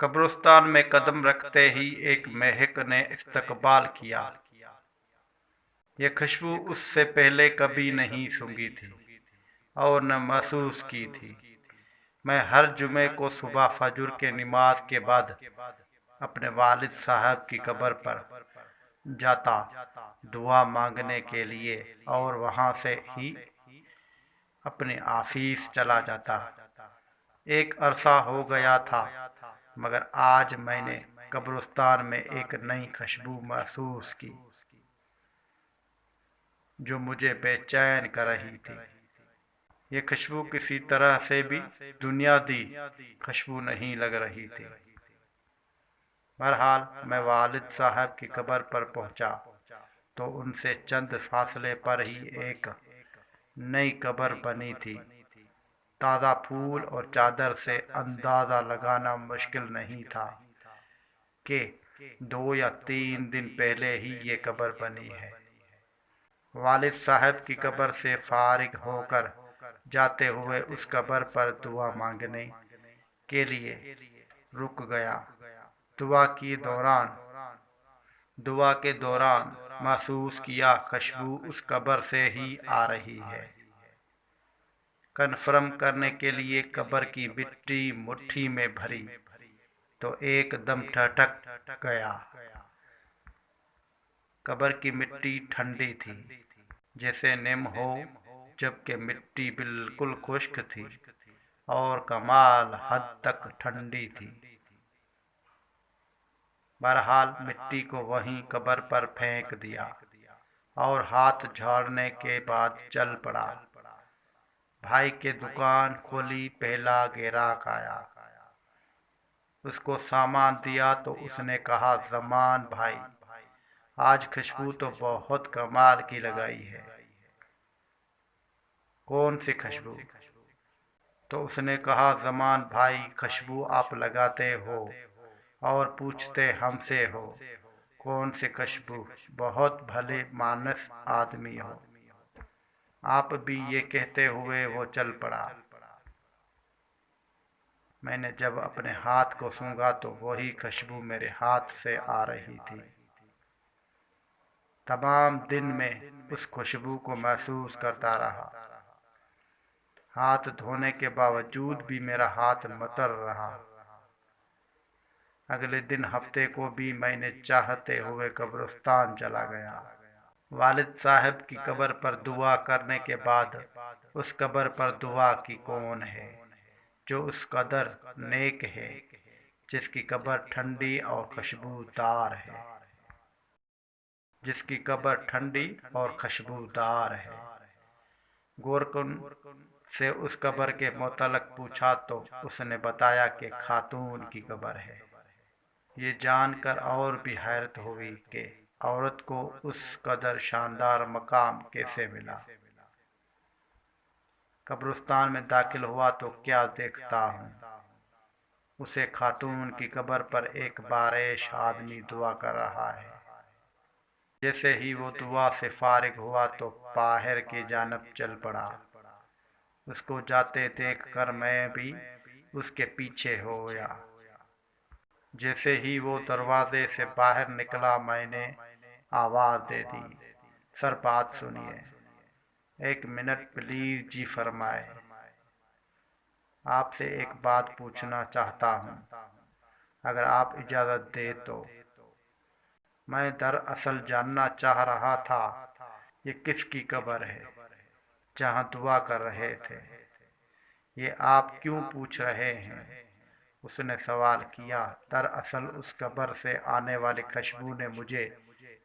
कब्रिस्तान में कदम रखते ही एक महक ने इस्तकबाल किया। यह खुशबू उससे पहले कभी नहीं सूंघी थी और न महसूस की थी। मैं हर जुमे को सुबह फजर के नमाज के बाद अपने वालिद साहब की कब्र पर जाता दुआ मांगने के लिए और वहां से ही अपने ऑफिस चला जाता। एक अरसा हो गया था, मगर आज मैंने कब्रिस्तान में एक नई खुशबू महसूस की जो मुझे बेचैन कर रही थी। ये खुशबू किसी तरह से भी दुनियावी खुशबू नहीं लग रही थी। बहरहाल मैं वालिद साहब की कब्र पर पहुंचा तो उनसे चंद फासले पर ही एक नई कब्र बनी थी। ताज़ा फूल और चादर से अंदाज़ा लगाना मुश्किल नहीं था कि 2 या 3 दिन पहले ही ये कब्र बनी है। वालिद साहब की कब्र से फारिग होकर जाते हुए उस कब्र पर दुआ मांगने के लिए रुक गया। दुआ के दौरान महसूस किया खुशबू उस कब्र से ही आ रही है। कन्फर्म करने के लिए कब्र की मिट्टी मुट्ठी में भरी तो एकदम ठठक गया। कब्र की मिट्टी ठंडी थी, जैसे निम हो, जबकि मिट्टी बिल्कुल खुश्क थी और कमाल हद तक ठंडी थी। बहरहाल मिट्टी को वहीं कब्र पर फेंक दिया और हाथ झाड़ने के बाद चल पड़ा। भाई के दुकान खोली, पहला ग्राहक आया। उसको सामान दिया तो उसने कहा, जमान भाई, आज खुशबू तो बहुत कमाल की लगाई है। कौन सी खुशबू? तो उसने कहा, जमान भाई, खुशबू आप लगाते हो और पूछते हमसे हो कौन सी खुशबू। बहुत भले मानस आदमी हो आप भी, ये कहते हुए वो चल पड़ा। मैंने जब अपने हाथ को सूंघा तो वही खुशबू मेरे हाथ से आ रही थी। तमाम दिन में उस खुशबू को महसूस करता रहा। हाथ धोने के बावजूद भी मेरा हाथ मतर रहा। अगले दिन हफ्ते को भी मैंने चाहते हुए कब्रिस्तान चला गया। वालिद साहब की कब्र पर दुआ करने के बाद उस कब्र पर दुआ की कौन है जो उस कदर नेक है, जिसकी कब्र ठंडी और खुशबूदार है, जिसकी कब्र ठंडी और खुशबूदार है। गोरकुन से उस कब्र के मुतल्लिक पूछा तो उसने बताया कि खातून की कब्र है। ये जानकर और भी हैरत हुई कि औरत को उस कदर शानदार मकाम कैसे मिला। कब्रिस्तान में दाखिल हुआ तो क्या देखता हूँ, उसे खातून की कब्र पर एक बारिश आदमी दुआ कर रहा है। जैसे ही वो दुआ से फारिग हुआ तो बाहर की जानब चल पड़ा। उसको जाते देखकर मैं भी उसके पीछे हो गया। जैसे ही वो दरवाजे से बाहर निकला मैंने आवाज़ दे दी, सर बात सुनिए। 1 मिनट प्लीज जी फरमाए। आपसे एक बात पूछना चाहता हूँ, अगर आप इजाज़त दे तो। मैं दरअसल जानना चाह रहा था ये किसकी कब्र है जहाँ दुआ कर रहे थे। ये आप क्यों पूछ रहे हैं? उसने सवाल किया। दरअसल उस कब्र से आने वाली खुशबू ने मुझे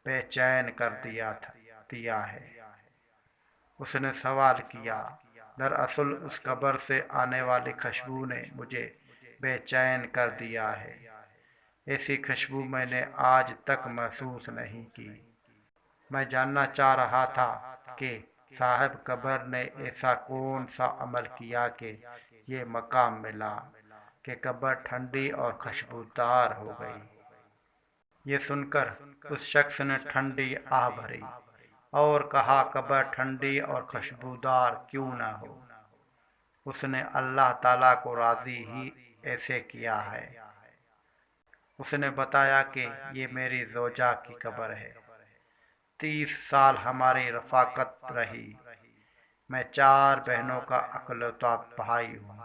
बेचैन कर दिया है। उसने सवाल किया। दरअसल उस कब्र से आने वाली खुशबू ने मुझे बेचैन कर दिया है। ऐसी खुशबू मैंने आज तक महसूस नहीं की। मैं जानना चाह रहा था कि साहिब कब्र ने ऐसा कौन सा अमल किया कि ये मकाम मिला कि कब्र ठंडी और खुशबूदार हो गई। ये सुनकर उस शख्स ने ठंडी आह भरी और कहा, कब्र ठंडी और खुशबूदार क्यों ना हो, उसने अल्लाह ताला को राज़ी ही ऐसे किया है। उसने बताया कि ये मेरी जोजा की कब्र है। 30 साल हमारी रफाकत रही। मैं 4 बहनों का अकलौता भाई हूँ।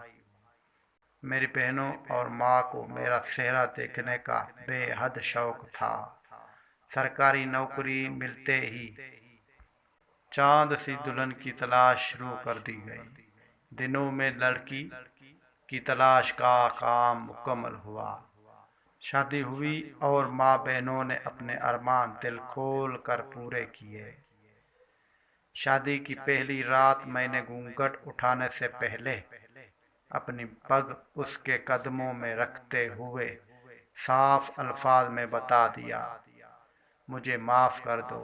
मेरी बहनों और माँ को मेरा चेहरा देखने का बेहद शौक था। सरकारी नौकरी मिलते ही चांद सी दुल्हन की तलाश शुरू कर दी गई। दिनों में लड़की की तलाश का काम मुकम्मल हुआ। शादी हुई और माँ बहनों ने अपने अरमान दिल खोल कर पूरे किए। शादी की पहली रात मैंने घूंघट उठाने से पहले अपनी पग उसके कदमों में रखते हुए साफ अल्फाज में बता दिया, मुझे माफ़ कर दो,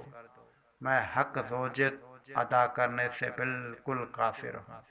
मैं हक ज़ौजियत अदा करने से बिल्कुल कासिर हूँ।